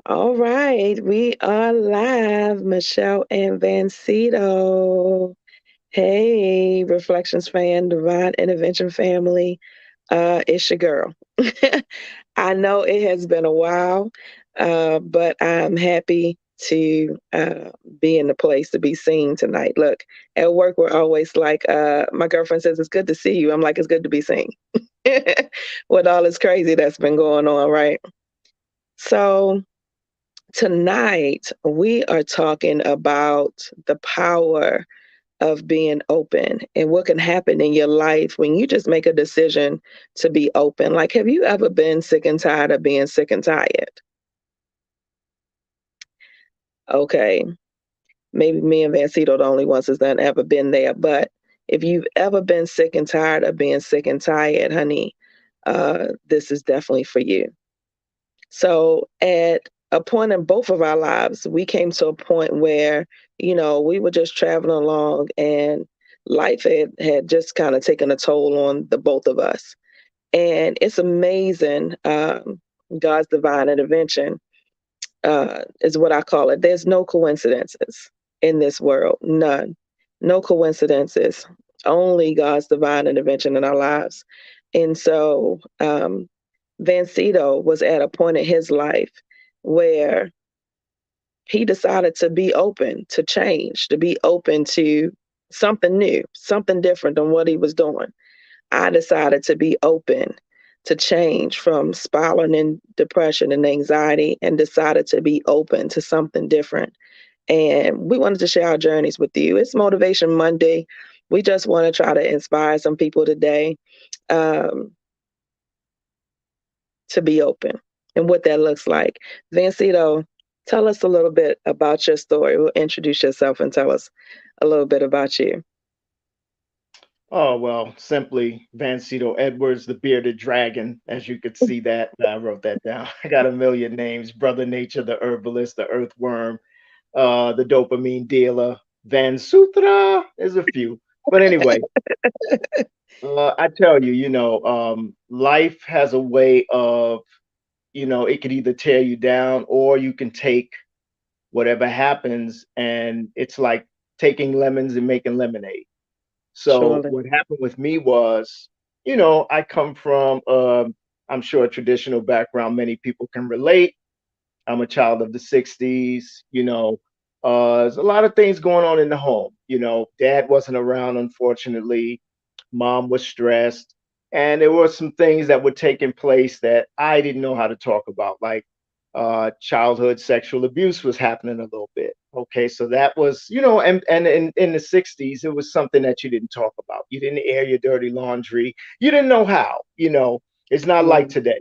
All right, we are live, Michelle and Vancito. Hey, Reflections fan, Divine Intervention family. It's your girl. I know it has been a while, but I'm happy to be in the place to be seen tonight. Look, at work, we're always like, my girlfriend says, it's good to see you. I'm like, it's good to be seen with all this crazy that's been going on, right? So, tonight, we are talking about the power of being open and what can happen in your life when you just make a decision to be open. Like, have you ever been sick and tired of being sick and tired? Okay, maybe me and Vancito the only ones that's done ever been there. But if you've ever been sick and tired of being sick and tired, honey, this is definitely for you. So at a point in both of our lives, we came to a point where, we were just traveling along and life had just kind of taken a toll on the both of us. And it's amazing. God's divine intervention is what I call it. There's no coincidences in this world, none. No coincidences, only God's divine intervention in our lives. And so, Vancito was at a point in his life where he decided to be open to change, to be open to something new, something different than what he was doing. I decided to be open to change from spiraling in depression and anxiety and decided to be open to something different. And we wanted to share our journeys with you. It's Motivation Monday. We just want to try to inspire some people today. Um, to be open and what that looks like. Vancito, tell us a little bit about your story. Introduce yourself and tell us a little bit about you. Oh, well, simply Vancito Edwards, the bearded dragon, as you could see that. I wrote that down. I got a million names. Brother Nature, the herbalist, the earthworm, the dopamine dealer, Van Sutra. There's a few. But anyway, I tell you, life has a way of, it could either tear you down or you can take whatever happens and it's like taking lemons and making lemonade. So Surely. what happened with me was, I come from, I'm sure, a traditional background. Many people can relate. I'm a child of the 60s. There's a lot of things going on in the home. Dad wasn't around, unfortunately. Mom was stressed. And there were some things that were taking place that I didn't know how to talk about, like childhood sexual abuse was happening a little bit. Okay, so that was, and in the 60s, it was something that you didn't talk about. You didn't air your dirty laundry. You didn't know how, it's not like Mm, today.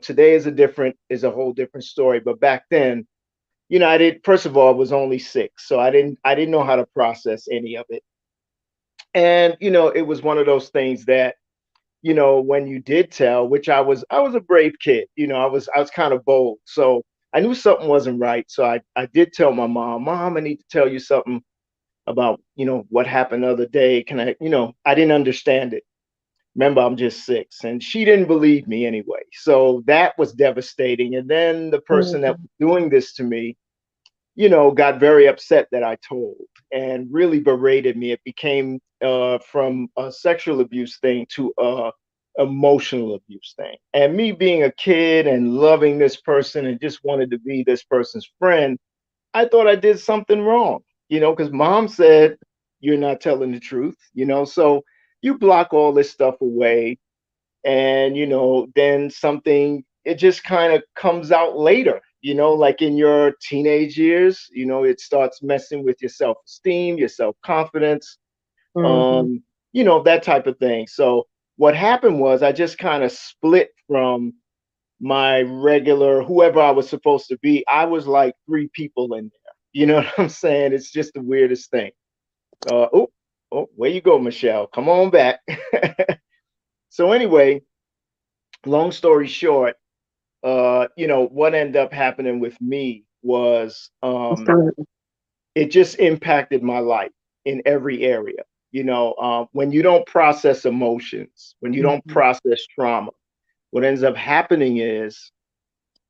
Today is a whole different story. But back then, I did, first of all, I was only 6. So I didn't know how to process any of it. And, it was one of those things that, when you did tell, which I was a brave kid. I was kind of bold. So I knew something wasn't right. So I did tell my mom, Mom, I need to tell you something about, what happened the other day. Can I, I didn't understand it. Remember, I'm just 6. And she didn't believe me anyway. So that was devastating. And then the person that mm, was doing this to me, got very upset that I told and really berated me. It became from a sexual abuse thing to a emotional abuse thing. And me being a kid and loving this person and just wanted to be this person's friend, I thought I did something wrong, because mom said you're not telling the truth, so you block all this stuff away and then something it just kind of comes out later, like in your teenage years, it starts messing with your self-esteem, your self-confidence, mhm. um that type of thing. So what happened was I just kind of split from my regular whoever I was supposed to be. I was like 3 people in there, you know what I'm saying? It's just the weirdest thing. Oh, where you go, Michelle? Come on back. So anyway, long story short, what ended up happening with me was So, it just impacted my life in every area. When you don't process emotions, when you don't mhm, process trauma, what ends up happening is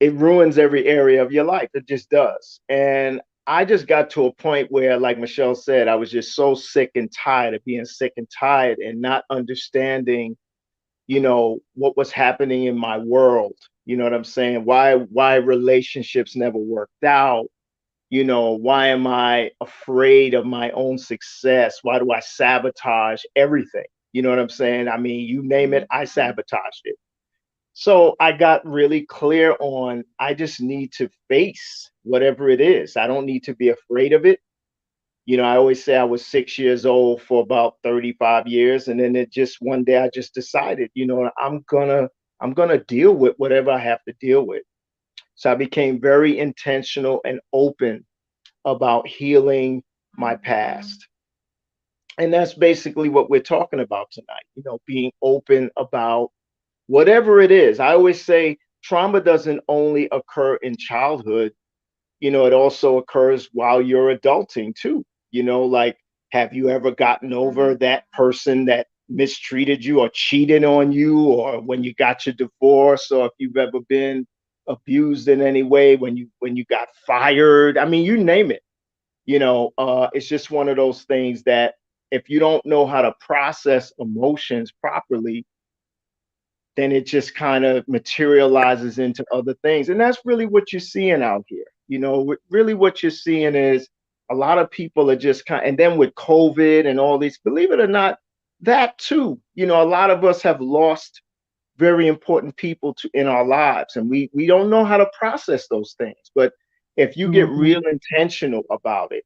it ruins every area of your life. It just does. And I just got to a point where, like Michelle said, I was just so sick and tired of being sick and tired and not understanding, what was happening in my world. You know what I'm saying? Why relationships never worked out. Why am I afraid of my own success? Why do I sabotage everything? You know what I'm saying? I mean, you name it, I sabotaged it. So I got really clear on I just need to face whatever it is. I don't need to be afraid of it. I always say I was 6 years old for about 35 years. And then it just one day I just decided, I'm gonna deal with whatever I have to deal with. So I became very intentional and open about healing my past. And that's basically what we're talking about tonight, being open about whatever it is. I always say trauma doesn't only occur in childhood, it also occurs while you're adulting too. Like, have you ever gotten over that person that mistreated you or cheated on you, or when you got your divorce, or if you've ever been abused in any way, when you got fired? I mean, you name it. It's just one of those things that if you don't know how to process emotions properly, then it just kind of materializes into other things. And that's really what you're seeing out here. Really what you're seeing is a lot of people are just and then with COVID and all these, believe it or not, that too, a lot of us have lost very important people in our lives, and we don't know how to process those things. But if you get Mhm. real intentional about it,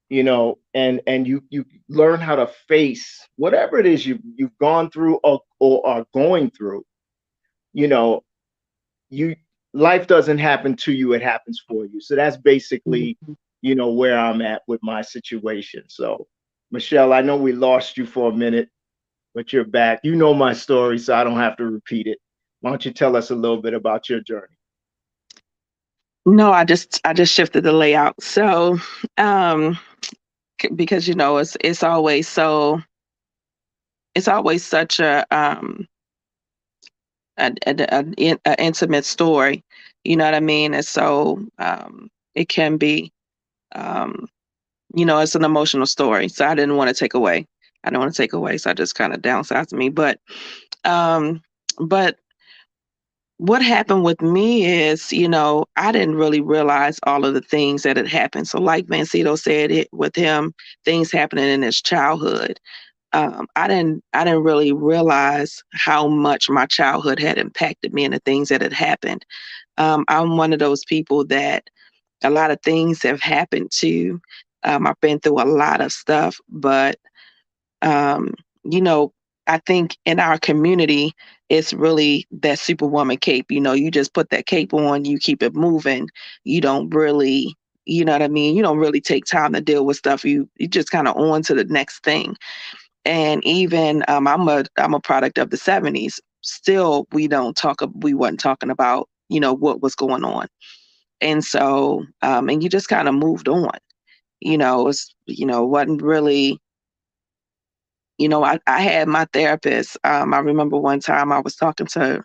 and you learn how to face whatever it is you've gone through, or are going through, you know, you life doesn't happen to you, it happens for you. So that's basically, Mhm. where I'm at with my situation. So Michelle, I know we lost you for a minute, but you're back. You know my story, so I don't have to repeat it. Why don't you tell us a little bit about your journey? No, I just shifted the layout. So, um, because it's always such a intimate story. You know what I mean? And so it can be, um, it's an emotional story. So I didn't want to take away. I don't want to take away. So I just kind of downsized me. Um, but what happened with me is, I didn't really realize all of the things that had happened. So, like Vancito said, it with him, things happening in his childhood. I didn't really realize how much my childhood had impacted me and the things that had happened. I'm one of those people that a lot of things have happened to. I've been through a lot of stuff, but um, you know, I think in our community, it's really that superwoman cape. You just put that cape on, you keep it moving. You don't really, you know what I mean? You don't really take time to deal with stuff. You just kind of on to the next thing. And even I'm a product of the '70s. Still, we wasn't talking about what was going on, and so and you just kind of moved on. It's wasn't really. I had my therapist. I remember one time I was talking to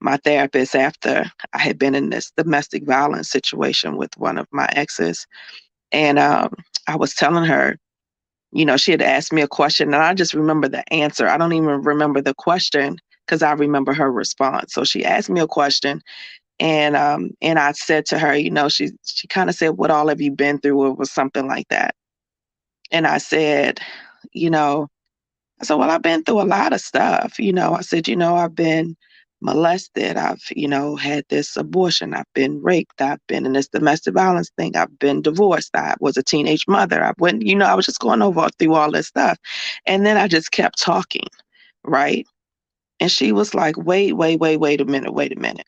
my therapist after I had been in this domestic violence situation with one of my exes. And I was telling her, she had asked me a question, and I just remember the answer. I don't even remember the question because I remember her response. So she asked me a question, and I said to her, she kind of said, "What all have you been through?" It was something like that. And I said, you know, I said, well, I've been through a lot of stuff. I said, I've been molested. I've, had this abortion. I've been raped. I've been in this domestic violence thing. I've been divorced. I was a teenage mother. I was just going over through all this stuff. And then I just kept talking, right? And she was like, wait a minute, wait a minute.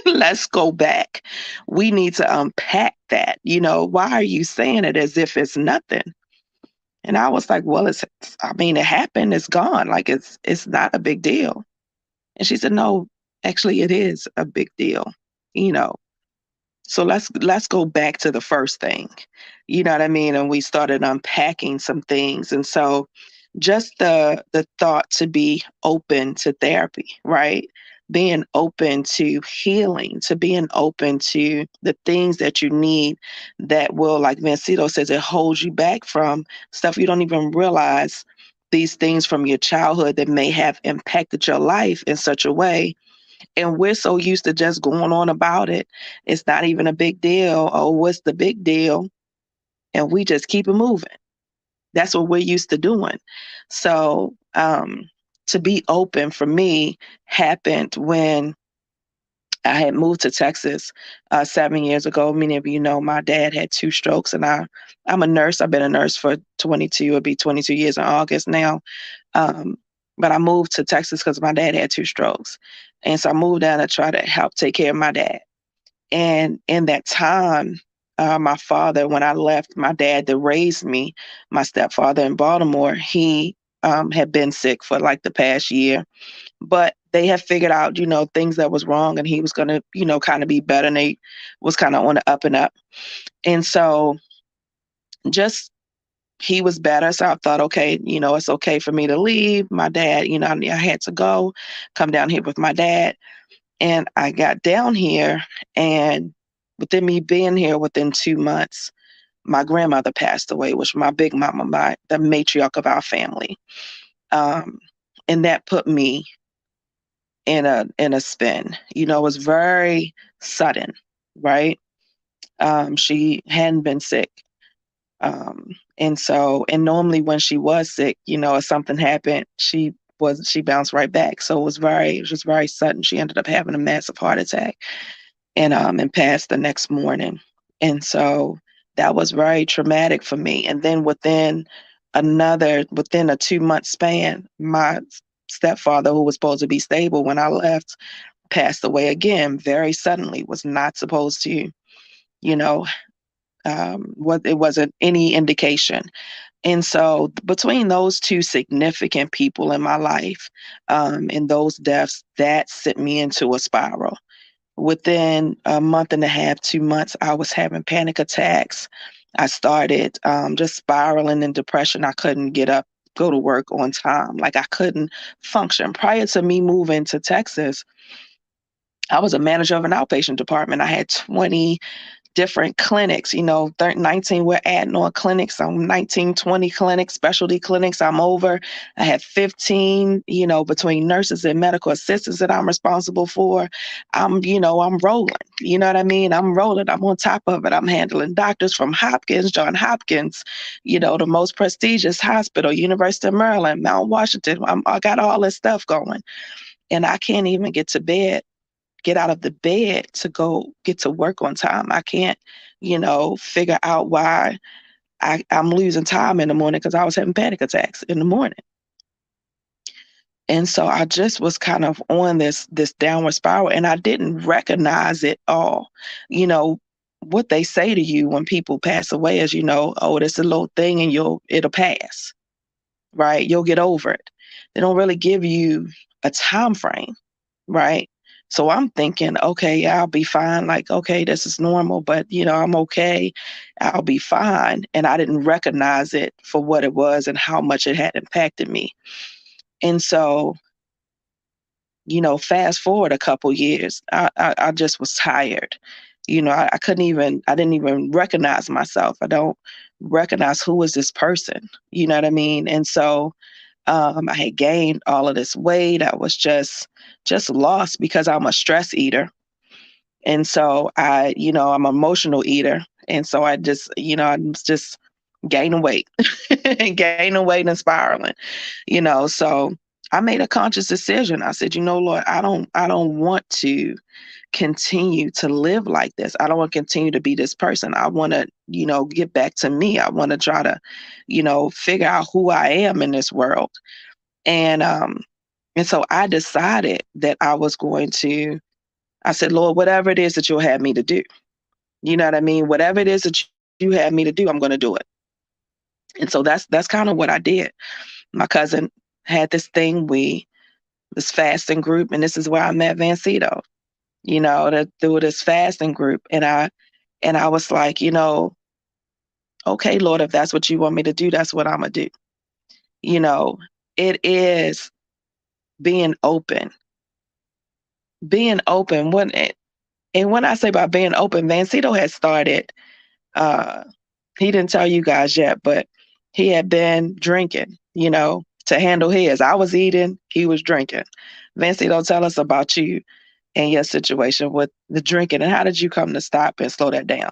Let's go back. We need to unpack that. Why are you saying it as if it's nothing? And I was like, well, I mean, it happened, it's gone. Like it's not a big deal. And she said, no, actually it is a big deal, you know. So let's go back to the first thing. You know what I mean? And we started unpacking some things. And so just the thought to be open to therapy, right? being open to healing, to being open to the things that you need that will, like Vancito says, it holds you back from stuff you don't even realize, these things from your childhood that may have impacted your life in such a way. And we're so used to just going on about it. It's not even a big deal. Oh, what's the big deal? And we just keep it moving. That's what we're used to doing. So, to be open for me happened when I had moved to Texas 7 years ago. Many of you know my dad had two strokes, and I'm a nurse. I've been a nurse for 22. It'll be 22 years in August now. Um, but I moved to Texas because my dad had two strokes, and so I moved down to try to help take care of my dad. And in that time, my father, when I left my dad that raised me, my stepfather in Baltimore, he had been sick for like the past year, but they had figured out, things that was wrong, and he was going to, kind of be better. And they was kind of on the up and up. And so just he was better. So I thought, okay, it's okay for me to leave. My dad, I had to go, come down here with my dad. And I got down here, and within me being here within 2 months, my grandmother passed away, which was my big mama, the matriarch of our family. Um, and that put me in a spin. It was very sudden, right? She hadn't been sick. And normally when she was sick, if something happened, she bounced right back. So it was just very sudden. She ended up having a massive heart attack and passed the next morning. And so that was very traumatic for me. And then within a 2 month span, my stepfather, who was supposed to be stable when I left, passed away again very suddenly. Was not supposed to, you know, what it wasn't any indication. And so between those two significant people in my life, and those deaths, that sent me into a spiral. Within a month and a half, 2 months, I was having panic attacks. I started just spiraling in depression. I couldn't get up, go to work on time. Like I couldn't function. Prior to me moving to Texas, I was a manager of an outpatient department. I had 20 different clinics, 19, we're adding on clinics. I'm 19, 20 clinics, specialty clinics I'm over. I have 15, between nurses and medical assistants that I'm responsible for. I'm rolling, you know what I mean? I'm rolling, I'm on top of it. I'm handling doctors from John Hopkins, the most prestigious hospital, University of Maryland, Mount Washington. I got all this stuff going, and I can't even get out of the bed to go get to work on time. I can't, figure out why I'm losing time in the morning because I was having panic attacks in the morning. And so I just was kind of on this downward spiral, and I didn't recognize it all. You know, what they say to you when people pass away is, oh, this is a little thing and it'll pass, right? You'll get over it. They don't really give you a time frame, right? So I'm thinking, okay, yeah, I'll be fine. Like, okay, this is normal, but I'm okay. I'll be fine. And I didn't recognize it for what it was and how much it had impacted me. And so, fast forward a couple years, I just was tired. I didn't even recognize myself. I don't recognize who is this person. You know what I mean? And so I had gained all of this weight. I was just lost because I'm a stress eater. And so I'm an emotional eater. And so I was just gaining weight and gaining weight and spiraling, so I made a conscious decision. I said, Lord, I don't want to continue to live like this. I don't want to continue to be this person. I want to, get back to me. I want to try to, figure out who I am in this world. And so I decided that I said, Lord, whatever it is that you'll have me to do, you know what I mean? Whatever it is that you have me to do, I'm going to do it. And so that's kind of what I did. My cousin had this fasting group, and this is where I met Vancito, through this fasting group. And I was like, okay, Lord, if that's what you want me to do, that's what I'm going to do. It is being open being open, and when I say about being open, Vancito had started, uh, he didn't tell you guys yet, but he had been drinking, to handle his. I was eating, he was drinking. Vancito, tell us about you and your situation with the drinking, and how did you come to stop and slow that down?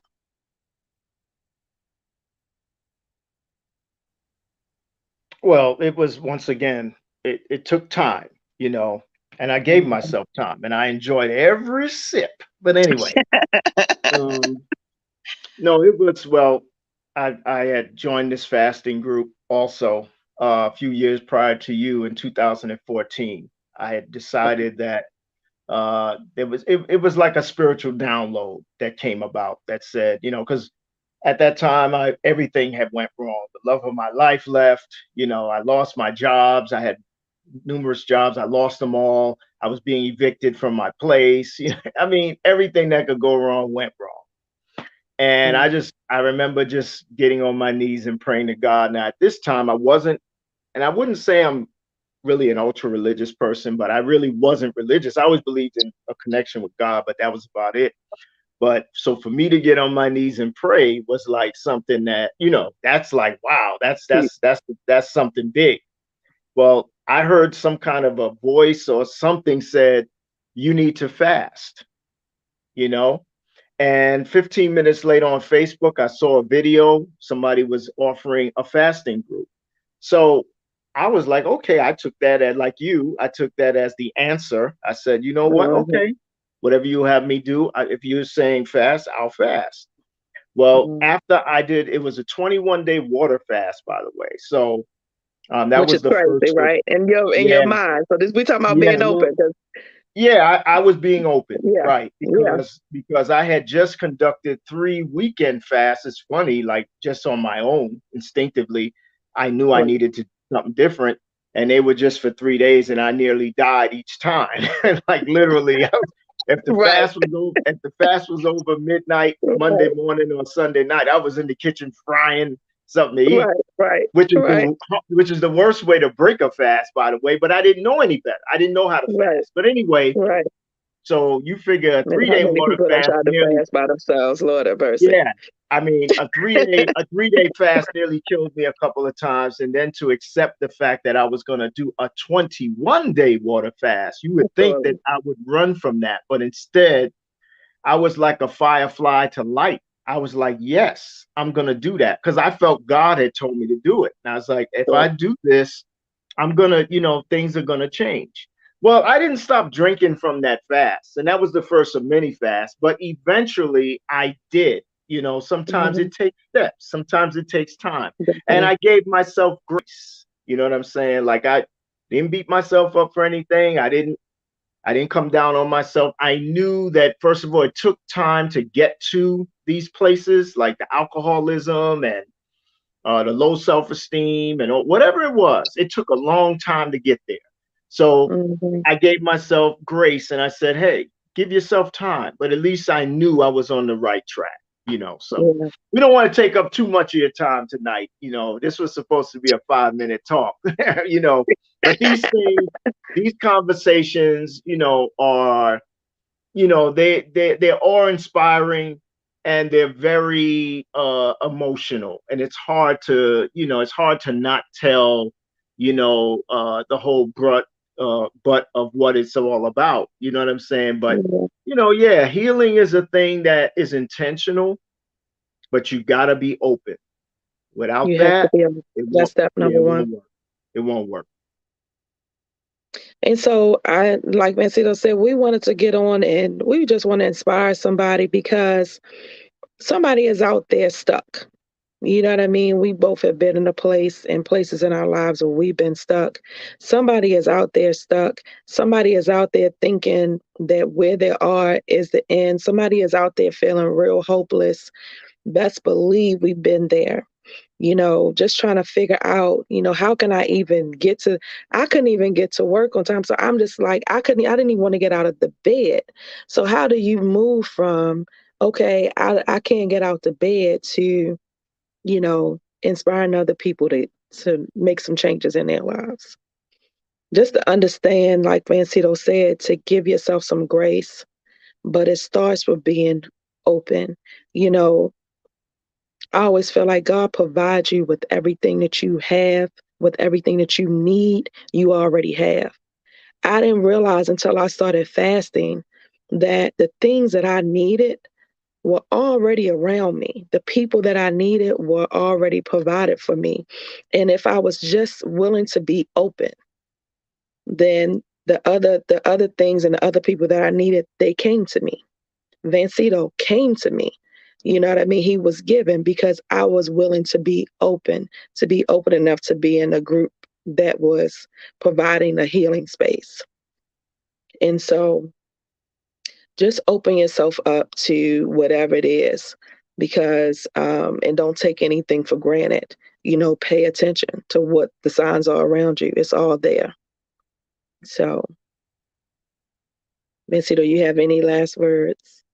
Well, it was once again, it took time, you know, and I gave Mhm. myself time and I enjoyed every sip. But anyway, um, no, it was, well, I had joined this fasting group also a few years prior to you in 2014. I had decided that it was like a spiritual download that came about that said, because at that time I everything had went wrong. The love of my life left. I lost my jobs. I had numerous jobs. I lost them all. I was being evicted from my place. I mean, everything that could go wrong went wrong. And Mm, I remember just getting on my knees and praying to God. Now at this time I wasn't, and I wouldn't say I'm really an ultra religious person, but I really wasn't religious. I always believed in a connection with God, but that was about it. But so for me to get on my knees and pray was like something that, that's like, wow, that's something big. Well, I heard some kind of a voice or something said, you need to fast, you know? And 15 minutes later on Facebook, I saw a video. Somebody was offering a fasting group. So I was like, okay, I took that as like you, I took that as the answer. I said, you know what? mhm, Okay, whatever you have me do, if you're saying fast, I'll fast. Well, mhm. after I did, it was a 21-day water fast, by the way. So that Which is was the crazy, first of, right? In your yeah, mind. So this we talking about yeah, being well, open, 'cause yeah, I was being open, yeah, right? yeah, Because I had just conducted 3 weekend fasts. It's funny, like just on my own, instinctively, I knew I right, needed to do something different, and they were just for 3 days, and I nearly died each time. Like literally, right, if the fast was over midnight Monday right, morning or Sunday night, I was in the kitchen frying something to eat, right, right, which is right, the which is the worst way to break a fast, by the way. But I didn't know any better. I didn't know how to right, fast. But anyway, right. so you figure a And three how day many water people done fast tried to nearly, fast by themselves? Lord have mercy. yeah. I mean, a 3 day fast nearly killed me a couple of times. And then to accept the fact that I was going to do a 21-day water fast, you would think that Lord, I would run from that. But instead, I was like a firefly to light. I was like, yes, I'm going to do that because I felt God had told me to do it. And I was like, if I Lord. do this, I'm gonna, things are gonna change. Well, I didn't stop drinking from that fast, and that was the first of many fasts. But eventually, I did. Sometimes Mhm. it takes steps, sometimes it takes time, and Definitely. I gave myself grace. You know what I'm saying? Like I didn't beat myself up for anything. I didn't come down on myself. I knew that first of all, it took time to get to these places, like the alcoholism and the low self esteem, and whatever it was. It took a long time to get there. So Mhm. I gave myself grace and I said, hey, give yourself time. But at least I knew I was on the right track. So Yeah. we don't want to take up too much of your time tonight. This was supposed to be a 5 minute talk, you know, but these things, these conversations, are they're awe inspiring and they're very emotional, and it's hard to not tell the whole but of what it's all about, you know what I'm saying? But Yeah. yeah, healing is a thing that is intentional, but you got to be open. Without You have to that, be it that's won't step yeah, number it one. won't work. It won't work. And so I, like Vancito said, we wanted to get on and we just want to inspire somebody because somebody is out there stuck. You know what I mean? We both have been in a place and places in our lives where we've been stuck. Somebody is out there stuck. Somebody is out there thinking that where they are is the end. Somebody is out there feeling real hopeless. Best believe we've been there. Just trying to figure out, how can I even I couldn't even get to work on time. So I'm just like, I didn't even want to get out of the bed. So how do you move from, okay, I can't get out the bed to, inspiring other people to make some changes in their lives? just to understand, like Vancito said, to give yourself some grace. But it starts with being open. You know, I always feel like God provides you with everything that you have, with everything that you need, you already have. I didn't realize until I started fasting that the things that I needed were already around me. The people that I needed were already provided for me. And if I was just willing to be open, then the other things and the other people that I needed, they came to me. Vancito came to me. You know what I mean? He was given because I was willing to be open enough to be in a group that was providing a healing space. And so just open yourself up to whatever it is because, and don't take anything for granted. You know, pay attention to what the signs are around you. It's all there. So, Vancito, you have any last words?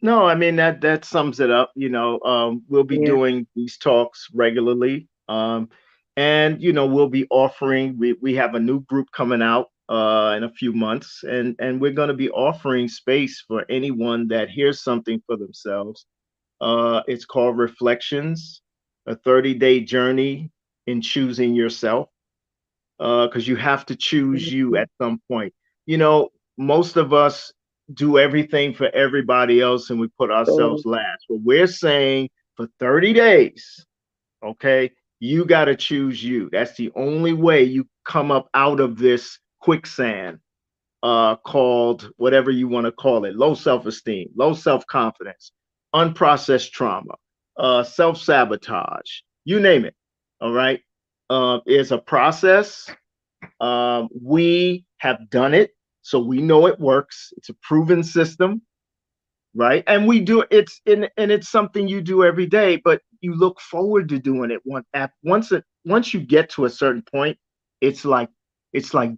No, I mean that sums it up. We'll be Yeah. doing these talks regularly, and we'll be offering. We have a new group coming out in a few months, and we're going to be offering space for anyone that hears something for themselves. It's called Reflections, a 30-day journey in choosing yourself, because you have to choose you Mhm. at some point. You know, most of us do everything for everybody else and we put So, ourselves last. But we're saying for 30 days, okay, you got to choose you. That's the only way you come up out of this quicksand, called whatever you want to call it: low self esteem, low self confidence, unprocessed trauma, self sabotage, you name it. All right. It's a process. We have done it, so we know it works. It's a proven system, right? And we do and it's something you do every day, but you look forward to doing it once you get to a certain point. It's like it's like,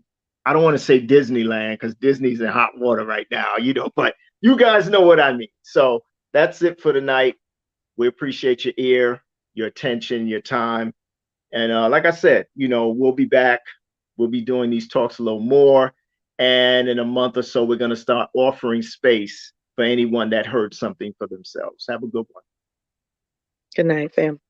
I don't want to say Disneyland because Disney's in hot water right now, but you guys know what I mean. So that's it for tonight. We appreciate your ear, your attention, your time. And like I said, we'll be back. We'll be doing these talks a little more. And in a month or so, we're going to start offering space for anyone that heard something for themselves. Have a good one. good night, fam.